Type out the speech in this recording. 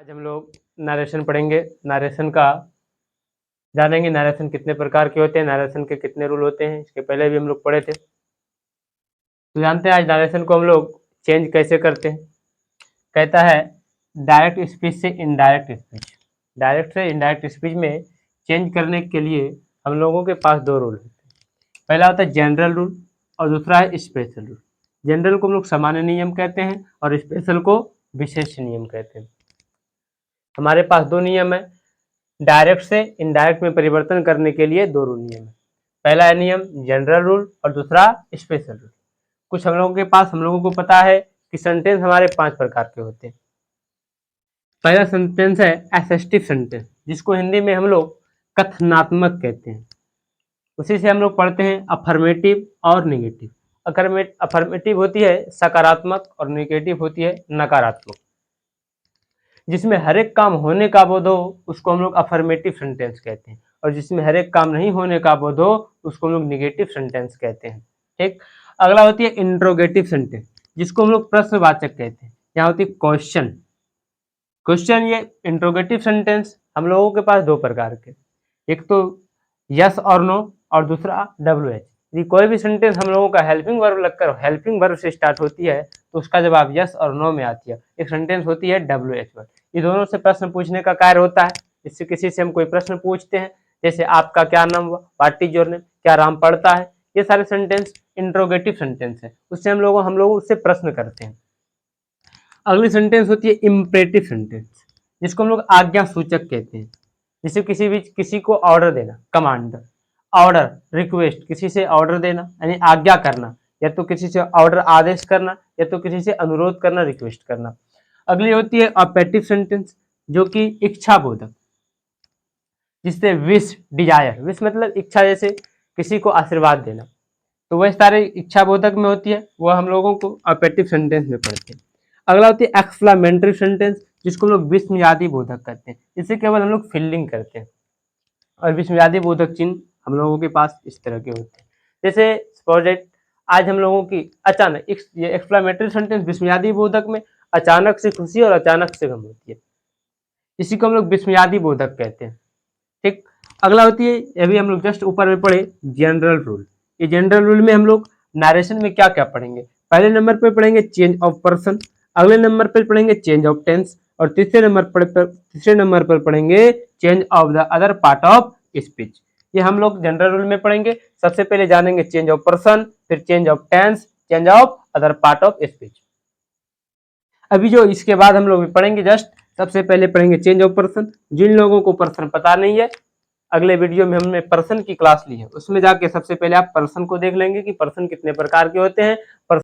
आज हम लोग नरेशन पढ़ेंगे। नरेशन का जानेंगे, नरेशन कितने प्रकार के होते हैं, नरेशन के कितने रूल होते हैं। इसके पहले भी हम लोग पढ़े थे, तो जानते हैं आज नरेशन को हम लोग चेंज कैसे करते हैं। कहता है डायरेक्ट स्पीच से इनडायरेक्ट स्पीच। डायरेक्ट से इनडायरेक्ट स्पीच में चेंज करने के लिए हम लोगों के पास दो रूल होते हैं। पहला होता है जनरल रूल और दूसरा है स्पेशल रूल। जनरल को हम लोग सामान्य नियम कहते हैं और स्पेशल को विशेष नियम कहते हैं। हमारे पास दो नियम है, डायरेक्ट से इनडायरेक्ट में परिवर्तन करने के लिए दो रूल नियम है। पहला है नियम जनरल रूल और दूसरा स्पेशल रूल। कुछ हम लोगों के पास, हम लोगों को पता है कि सेंटेंस हमारे 5 प्रकार के होते हैं। पहला सेंटेंस है एसेस्टिव सेंटेंस, जिसको हिंदी में हम लोग कथनात्मक कहते हैं। उसी से हम लोग पढ़ते हैं अफर्मेटिव और निगेटिव। अफर्मेटिव होती है सकारात्मक और निगेटिव होती है नकारात्मक। जिसमें हर एक काम होने का बोध हो उसको हम लोग अफर्मेटिव सेंटेंस कहते हैं, और जिसमें हर एक काम नहीं होने का बोध हो उसको हम लोग निगेटिव सेंटेंस कहते हैं। ठीक, अगला होती है इंट्रोगेटिव सेंटेंस, जिसको हम लोग प्रश्नवाचक कहते हैं। यहाँ होती है क्वेश्चन। क्वेश्चन ये इंट्रोगेटिव सेंटेंस हम लोगों के पास दो प्रकार के, एक तो यस और नो और दूसरा WH। यदि कोई भी सेंटेंस हम लोगों का हेल्पिंग वर्ब लगकर हेल्पिंग वर्ब से स्टार्ट होती है तो उसका जवाब यस और नो में आती है। एक सेंटेंस होती है WH वर्ड। ये दोनों से प्रश्न पूछने का कार्य होता है। इससे किसी से हम कोई प्रश्न पूछते हैं, जैसे आपका क्या नाम हुआ, व्हाट इज योर नेम, क्या राम पढ़ता है। ये सारे सेंटेंस इंट्रोगेटिव सेंटेंस है, उससे हम लोग उससे प्रश्न करते हैं। अगली सेंटेंस होती है इम्परेटिव सेंटेंस, जिसको हम लोग आज्ञा सूचक कहते हैं। जैसे किसी को ऑर्डर देना, कमांड, ऑर्डर, रिक्वेस्ट, किसी से ऑर्डर देना यानी आज्ञा करना, या तो किसी से ऑर्डर आदेश करना, या तो किसी से अनुरोध करना, रिक्वेस्ट करना। अगली होती है अपेटिव सेंटेंस, जो कि इच्छा बोधक, जिससे विश, डिजायर, विश मतलब इच्छा, जैसे किसी को आशीर्वाद देना, तो वह सारे इच्छा बोधक में होती है, वह हम लोगों को अपेटिव सेंटेंस में पढ़ते हैं। अगला होती है एक्सक्लामेटरी सेंटेंस, जिसको हम लोग विस्मयादि बोधक कहते हैं। इससे केवल हम लोग फील्डिंग करते हैं, और विस्मयादि बोधक चिन्ह हम लोगों के पास इस तरह के होते हैं। जैसे प्रोजेक्ट आज हम लोगों की अचानक, ये एक्सक्लामेटरी सेंटेंस विस्मयादि बोधक में अचानक से खुशी और अचानक से गम होती है, इसी को हम लोग विस्मयादि बोधक कहते हैं। ठीक, अगला होती है, ये भी हम लोग जस्ट ऊपर में पढ़े, जनरल रूल। ये जनरल रूल में हम लोग नरेशन में क्या क्या पढ़ेंगे। पहले नंबर पर पढ़ेंगे चेंज ऑफ पर्सन, अगले नंबर पर पढ़ेंगे चेंज ऑफ टेंस, और तीसरे नंबर पर पढ़ेंगे change of the other part of speech. ये हम लोग जनरल रूल में पढ़ेंगे। सबसे पहले जानेंगे चेंज ऑफ पर्सन, फिर change of tense, change of other part of speech. अभी जो इसके बाद हम लोग पढ़ेंगे, जस्ट सबसे पहले पढ़ेंगे चेंज ऑफ पर्सन। जिन लोगों को पर्सन पता नहीं है, अगले वीडियो में हमने पर्सन की क्लास ली है, उसमें जाके सबसे पहले आप पर्सन को देख लेंगे कि पर्सन कितने प्रकार के होते हैं।